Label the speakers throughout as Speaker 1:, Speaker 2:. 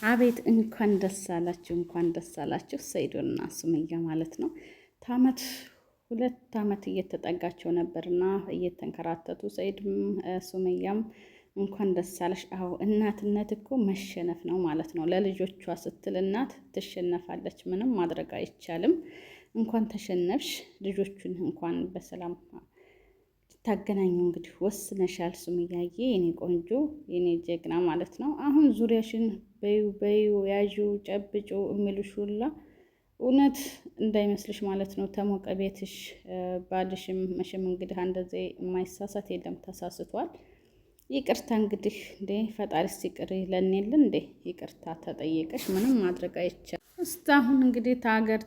Speaker 1: አቤት እንኳን ደስ አላችሁ፣ እንኳን ደስ አላችሁ ሰይዶና ሱመያ ማለት ነው። ታመት 2 አመት እየተጠጋቸው ነበርና እየተንከራተቱ ሰይድም ሱመያም እንኳን ደስ አለሽ። አዎ እናትነት እኮ መሸነፍ ነው ማለት ነው። ለልጆቿ ስትል እናት ትሸነፋለች። ምንም ማድረግ አይቻልም። እንኳን ተሸነፍሽ። ልጆቹን እንኳን በሰላም ታገናኙ እንግዲህ ወስነሻል ሱመያዬ፣ የኔ ቆንጆ የኔ ጀግና ማለት ነው። አሁን ዙሪያሽን በዩ በዩ ያዡ ጨብጩ የሚሉሽ ሁላ እውነት እንዳይመስልሽ ማለት ነው። ተሞቀ ቤትሽ ባልሽም መቼም እንግዲህ እንደዚህ የማይሳሳት የለም፣ ተሳስቷል። ይቅርታ እንግዲህ እንዴ ፈጣሪስ ይቅር ይለንልን እንዴ? ይቅርታ ተጠየቀሽ ምንም ማድረግ አይቻልም። እስካሁን እንግዲህ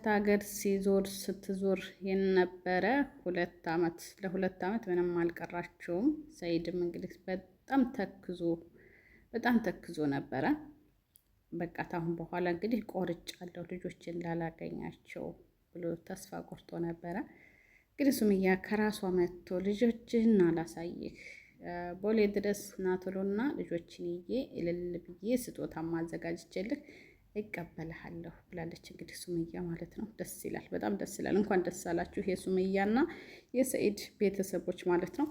Speaker 1: ታገር ሲዞር ስትዞር የነበረ 2 አመት ለ2 አመት ምንም አልቀራቸውም። ሰይድም እንግዲህ በጣም ተክዞ ነበረ። በቃ ታሁን በኋላ እንግዲህ ቆርጫለሁ ልጆችን ላላገኛቸው ብሎ ተስፋ ቆርጦ ነበረ። እንግዲህ ሱመያ ከራሷ መጥቶ ልጆችህን አላሳይህ ቦሌ ድረስ ናቶሎና ልጆችን ይዤ እልል ብዬ ስጦታ ማዘጋጅቼልህ እቀበልሃለሁ ብላለች። እንግዲህ ሱመያ ማለት ነው። ደስ ይላል፣ በጣም ደስ ይላል። እንኳን ደስ አላችሁ የሱመያና የሰኢድ ቤተሰቦች ማለት ነው።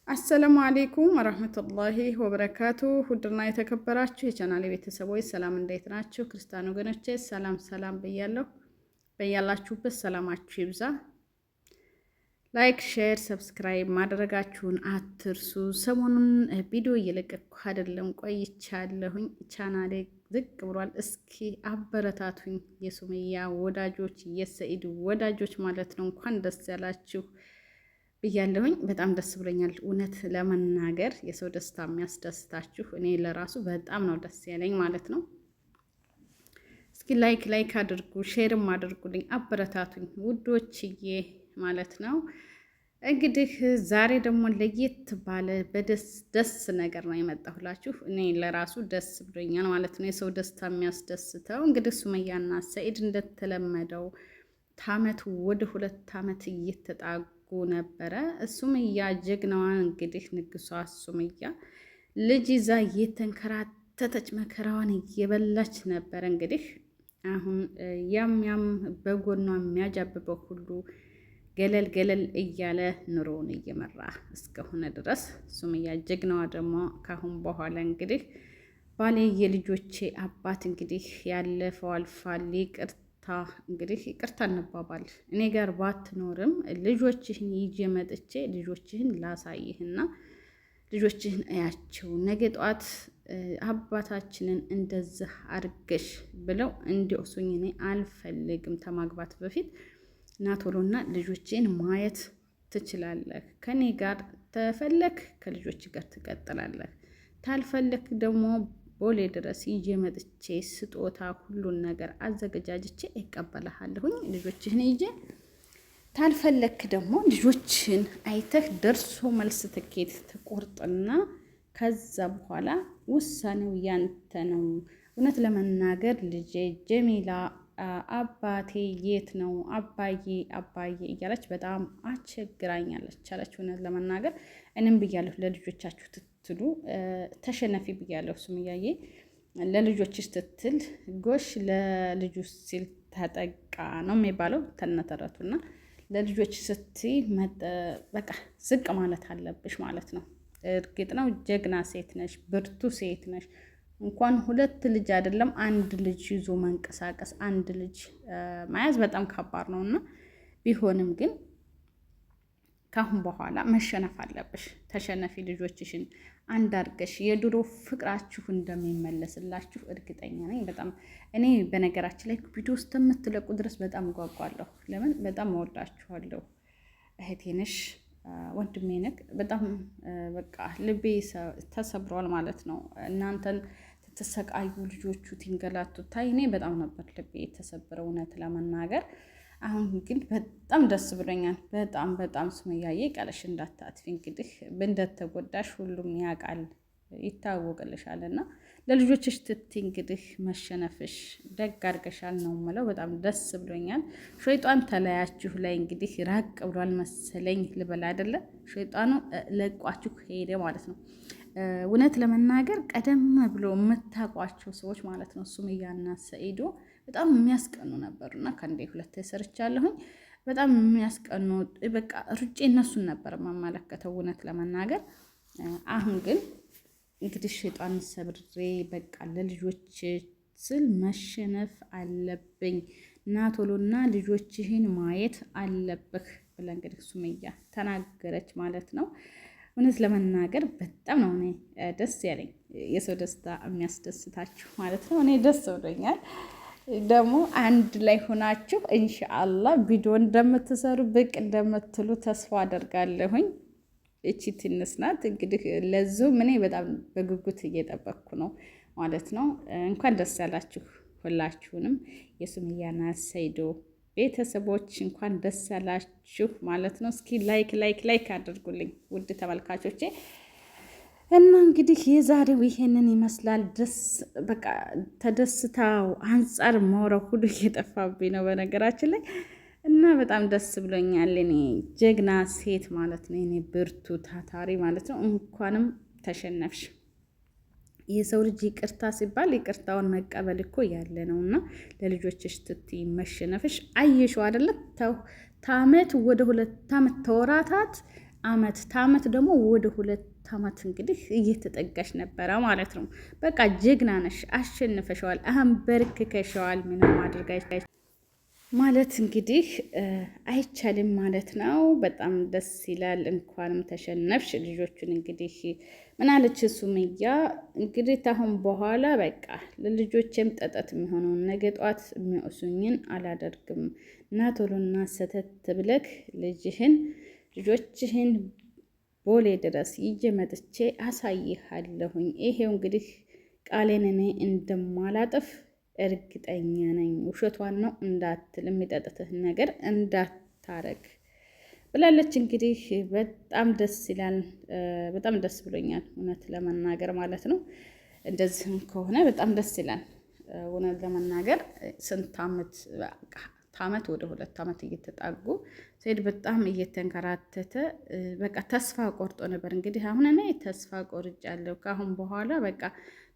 Speaker 1: አሰላሙ አሌይኩም ወራህመቱላሂ ወበረካቱ። ውድና የተከበራችሁ የቻናሌ ቤተሰቦች ሰላም፣ እንዴት ናችሁ? ክርስቲያን ወገኖቼ ሰላም ብያለሁ። በያላችሁበት ሰላማችሁ ይብዛ። ላይክ፣ ሼር፣ ሰብስክራይብ ማድረጋችሁን አትርሱ። ሰሞኑን ቪዲዮ እየለቀቅኩ አይደለም ቆይቻለሁኝ። ቻናሌ ዝቅ ብሏል። እስኪ አበረታቱኝ የሱመያ ወዳጆች፣ የሰኢድ ወዳጆች ማለት ነው። እንኳን ደስ ያላችሁ ብያለሁኝ። በጣም ደስ ብሎኛል። እውነት ለመናገር የሰው ደስታ የሚያስደስታችሁ እኔ ለራሱ በጣም ነው ደስ ያለኝ ማለት ነው። እስኪ ላይክ አድርጉ፣ ሼርም አድርጉልኝ፣ አበረታቱኝ ውዶችዬ ማለት ነው። እንግዲህ ዛሬ ደግሞ ለየት ባለ ደስ ነገር ነው የመጣሁላችሁ። እኔ ለራሱ ደስ ብሎኛል ማለት ነው። የሰው ደስታ የሚያስደስተው እንግዲህ ሱመያና ሰኢድ እንደተለመደው ታመት ወደ 2 አመት እየተጣጉ ነበረ። ሱመያ ጀግናዋን እንግዲህ ንግሷ ሱመያ ልጅ ይዛ እየተንከራተተች መከራዋን እየበላች ነበረ። እንግዲህ አሁን ያም በጎኗ የሚያጃብበው ሁሉ ገለል እያለ ኑሮውን እየመራ እስከሆነ ድረስ ሱመያ ጀግናዋ ደግሞ ካሁን በኋላ እንግዲህ ባሌ የልጆቼ አባት እንግዲህ ያለፈው አልፏል፣ ይቅርታ እንባባል፣ እኔ ጋር ባትኖርም ልጆችህን ይዤ መጥቼ ልጆችህን ላሳይህና ልጆችህን እያቸው ነገ ጠዋት አባታችንን እንደዚህ አርገሽ ብለው እንዲወሱኝ እኔ አልፈልግም። ተማግባት በፊት ናቶሎና ልጆቼን ማየት ትችላለህ። ከኔ ጋር ተፈለክ ከልጆች ጋር ትቀጥላለህ፣ ታልፈለክ ደግሞ ቦሌ ድረስ ይዤ መጥቼ ስጦታ ሁሉን ነገር አዘገጃጅቼ እቀበልሃለሁኝ ልጆችህን ይዤ። ታልፈለክ ደግሞ ልጆችን አይተህ ደርሶ መልስ ትኬት ትቆርጥና ከዛ በኋላ ውሳኔው ያንተ ነው። እውነት ለመናገር ልጄ ጀሚላ አባቴ የት ነው አባዬ እያለች በጣም አስቸግራኛለች አለች። እውነት ለመናገር እኔም ብያለሁ ለልጆቻችሁ ትትሉ ተሸነፊ ብያለሁ። ሱመያዬ ለልጆችሽ ትትል ጎሽ ለልጁ ሲል ተጠቃ ነው የሚባለው ተነተረቱና ለልጆች ስትይ በቃ ዝቅ ማለት አለብሽ ማለት ነው። እርግጥ ነው ጀግና ሴት ነሽ፣ ብርቱ ሴት ነሽ። እንኳን 2 ልጅ አይደለም 1 ልጅ ይዞ መንቀሳቀስ፣ 1 ልጅ መያዝ በጣም ከባድ ነው እና ቢሆንም ግን ካሁን በኋላ መሸነፍ አለብሽ። ተሸነፊ፣ ልጆችሽን አንድ አድርገሽ የድሮ ፍቅራችሁ እንደሚመለስላችሁ እርግጠኛ ነኝ። በጣም እኔ በነገራችን ላይ ቪዲዮ ውስጥ የምትለቁ ድረስ በጣም ጓጓለሁ። ለምን? በጣም እወዳችኋለሁ። እህቴ ነሽ፣ ወንድሜ ነህ። በጣም በቃ ልቤ ተሰብሯል ማለት ነው። እናንተን ተሰቃዩ ልጆቹ ትንገላቱ ታይ እኔ በጣም ነበር ልቤ የተሰበረው እውነት ለመናገር። አሁን ግን በጣም ደስ ብሎኛል። በጣም ሱመያዬ ቃልሽ እንዳታጥፊ። እንግዲህ እንደተጎዳሽ ሁሉም ያውቃል ይታወቅልሻል። እና ለልጆችሽ ትትይ እንግዲህ መሸነፍሽ ደግ አድርገሻል ነው የምለው። በጣም ደስ ብሎኛል። ሸይጣን ተለያችሁ ላይ እንግዲህ ራቅ ብሏል መሰለኝ ልበላ አይደለ? ሸይጣኑ ለቋችሁ ሄደ ማለት ነው። እውነት ለመናገር ቀደም ብሎ የምታውቋቸው ሰዎች ማለት ነው ሱመያና ሰኢዶ በጣም የሚያስቀኑ ነበሩ እና ከአንዴ ሁለቴ ሰርቻለሁኝ። በጣም የሚያስቀኑ በቃ ሩጬ እነሱን ነበር የማመለከተው እውነት ለመናገር። አሁን ግን እንግዲህ ሸይጣን ሰብሬ በቃ ለልጆች ስል መሸነፍ አለብኝ እና ቶሎና ልጆችህን ማየት አለብህ ብላ እንግዲህ ሱመያ ተናገረች ማለት ነው። እውነት ለመናገር በጣም ነው እኔ ደስ ያለኝ። የሰው ደስታ የሚያስደስታችሁ ማለት ነው። እኔ ደስ ብሎኛል። ደግሞ አንድ ላይ ሆናችሁ ኢንሻአላህ ቪዲዮ እንደምትሰሩ ብቅ እንደምትሉ ተስፋ አደርጋለሁኝ። እቺ ትንሽ ናት እንግዲህ ለዚሁም እኔ በጣም በጉጉት እየጠበቅኩ ነው ማለት ነው። እንኳን ደስ ያላችሁ ሁላችሁንም የሱመያና ሰኢዶ ቤተሰቦች እንኳን ደስ ያላችሁ ማለት ነው። እስኪ ላይክ አድርጉልኝ ውድ ተመልካቾቼ። እና እንግዲህ የዛሬው ይሄንን ይመስላል። በቃ ተደስታው አንጻር ማውራት ሁሉ እየጠፋብኝ ነው በነገራችን ላይ እና በጣም ደስ ብሎኛል። እኔ ጀግና ሴት ማለት ነው። እኔ ብርቱ ታታሪ ማለት ነው። እንኳንም ተሸነፍሽ። የሰው ልጅ ይቅርታ ሲባል ይቅርታውን መቀበል እኮ ያለ ነው እና ለልጆችሽ ትትይ መሸነፍሽ አየሽው አይደለ? ታመት ወደ 2 አመት ተወራታት ታመት ደግሞ ወደ 2 አመት እንግዲህ እየተጠጋሽ ነበረ ማለት ነው። በቃ ጀግና ነሽ፣ አሸንፈሸዋል፣ አንበርክከሸዋል። ምንም አድርጋ ማለት እንግዲህ አይቻልም ማለት ነው። በጣም ደስ ይላል። እንኳንም ተሸነፍሽ። ልጆቹን እንግዲህ ምናለች ሱመያ እንግዲህ ታሁን በኋላ በቃ ለልጆቼም ጠጠት የሚሆነውን ነገ ጧት የሚወሱኝን አላደርግም እና ቶሎና ሰተት ብለክ ልጆችህን ቦሌ ድረስ ይዤ መጥቼ አሳይሃለሁኝ። ይሄው እንግዲህ ቃሌን እኔ እንደማላጥፍ እርግጠኛ ነኝ። ውሸቷን ነው እንዳትል፣ የሚጠጥትህን ነገር እንዳታረግ ብላለች። እንግዲህ በጣም ደስ ይላል። በጣም ደስ ብሎኛል እውነት ለመናገር ማለት ነው። እንደዚህም ከሆነ በጣም ደስ ይላል እውነት ለመናገር። ስንት አመት ወደ 2 አመት እየተጣጉ ሰኢድ በጣም እየተንከራተተ በቃ ተስፋ ቆርጦ ነበር። እንግዲህ አሁን እኔ ተስፋ ቆርጫለሁ። ከአሁን በኋላ በቃ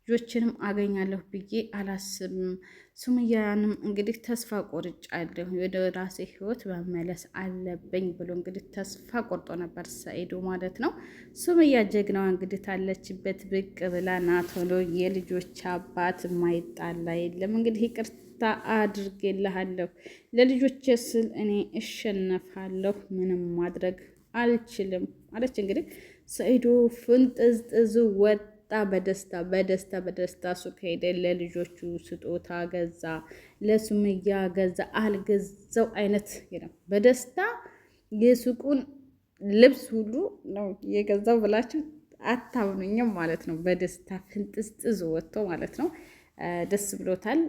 Speaker 1: ልጆችንም አገኛለሁ ብዬ አላስብም። ሱመያንም እንግዲህ ተስፋ ቆርጫለሁ፣ ወደ ራሴ ህይወት መመለስ አለብኝ ብሎ እንግዲህ ተስፋ ቆርጦ ነበር ሰኢዱ ማለት ነው። ሱመያ ጀግናዋ እንግዲህ ታለችበት ብቅ ብላ ናቶሎ የልጆች አባት ማይጣላ የለም እንግዲህ ይቅርታ አድርጌልሃለሁ፣ ለልጆች ስል እኔ እሸነፋለሁ፣ ምንም ማድረግ አልችልም አለች። እንግዲህ ሰኢዱ ፍንጥዝጥዙ ወጣ። በደስታ ሱቅ ሄደ። ለልጆቹ ስጦታ ገዛ፣ ለሱመያ ገዛ። አልገዛው አይነት በደስታ የሱቁን ልብስ ሁሉ ነው የገዛው ብላችሁ አታምኑኝም ማለት ነው። በደስታ ፍንጥዝጥዝ ወጥቶ ማለት ነው። ደስ ብሎታል።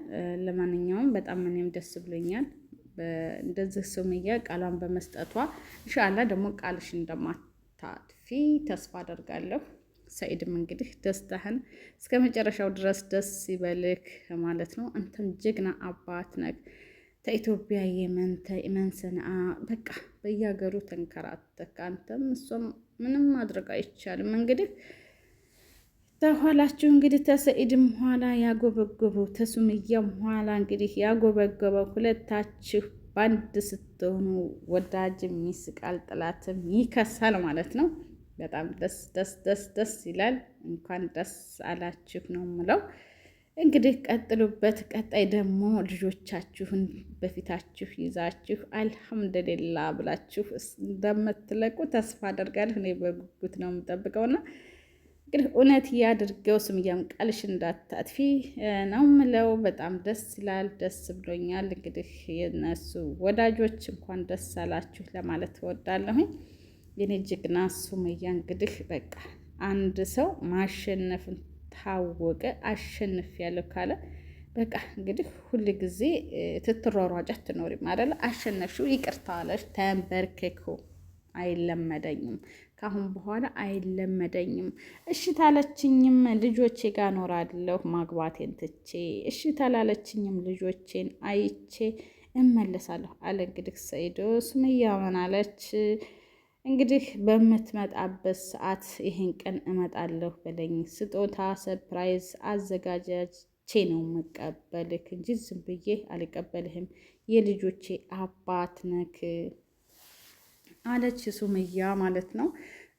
Speaker 1: ለማንኛውም በጣም እኔም ደስ ብሎኛል። እንደዚህ ሱመያ ቃሏን በመስጠቷ ኢንሻአላህ ደግሞ ቃልሽ እንደማታጥፊ ተስፋ አደርጋለሁ። ሰኢድም እንግዲህ ደስታህን እስከ መጨረሻው ድረስ ደስ ይበልክ ማለት ነው። አንተም ጀግና አባት ነህ። ከኢትዮጵያ የመን ሰንዓ በቃ በየሀገሩ ተንከራተክ። አንተም እሷም ምንም ማድረግ አይቻልም። እንግዲህ ተኋላችሁ እንግዲህ ተሰኢድም ኋላ ያጎበጎበው ተሱመያም ኋላ እንግዲህ ያጎበጎበው ሁለታችሁ ባንድ ስትሆኑ ወዳጅም ይስቃል፣ ጥላትም ይከሳል ማለት ነው። በጣም ደስ ይላል። እንኳን ደስ አላችሁ ነው የምለው። እንግዲህ ቀጥሉበት። ቀጣይ ደግሞ ልጆቻችሁን በፊታችሁ ይዛችሁ አልሐምዱሊላ ብላችሁ እንደምትለቁ ተስፋ አደርጋለሁ። እኔ በጉጉት ነው የምጠብቀውና እንግዲህ እውነት ያድርገው። ሱመያም ቃልሽ እንዳታጥፊ ነው የምለው። በጣም ደስ ይላል። ደስ ብሎኛል። እንግዲህ የነሱ ወዳጆች እንኳን ደስ አላችሁ ለማለት እወዳለሁኝ። የኔ ጀግና ሱመያ እንግዲህ በቃ አንድ ሰው ማሸነፍን ታወቀ አሸንፍ ያለው ካለ በቃ እንግዲህ ሁል ጊዜ ትትሯሯጭ አትኖሪም አይደለ? አሸነፍሽው፣ ይቅርታ አለሽ፣ ተንበርክኮ አይለመደኝም፣ ካሁን በኋላ አይለመደኝም። እሺ ታለችኝም ልጆቼ ጋር ኖራለሁ ማግባቴን ትቼ፣ እሺ ታላለችኝም ልጆቼን አይቼ እመለሳለሁ አለ። እንግዲህ ሰኢድ ሱመያ ምን አለች? እንግዲህ በምትመጣበት ሰዓት ይሄን ቀን እመጣለሁ በለኝ፣ ስጦታ ሰርፕራይዝ አዘጋጃቼ ነው መቀበልህ እንጂ ዝም ብዬ አልቀበልህም፣ የልጆቼ አባት ነክ አለች ሱምያ ማለት ነው።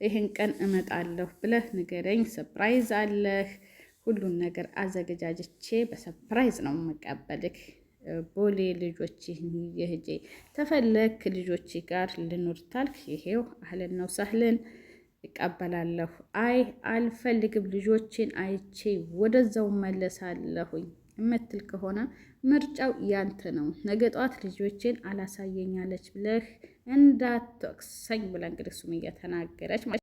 Speaker 1: ይህን ቀን እመጣለሁ ብለህ ንገረኝ፣ ሰርፕራይዝ አለህ፣ ሁሉን ነገር አዘገጃጅቼ በሰርፕራይዝ ነው መቀበልህ። ቦሌ ልጆችህን ይሄጄ ተፈለክ ልጆች ጋር ልኑር ታልክ፣ ይሄው አህለን ነው ሳህልን እቀበላለሁ። አይ አልፈልግም፣ ልጆችን አይቼ ወደዛው መለሳለሁኝ የምትል ከሆነ ምርጫው ያንተ ነው። ነገ ጠዋት ልጆችን አላሳየኛለች ብለህ እንዳትወቅሰኝ ብላ እንግዲህ ሱመያ ተናገረች።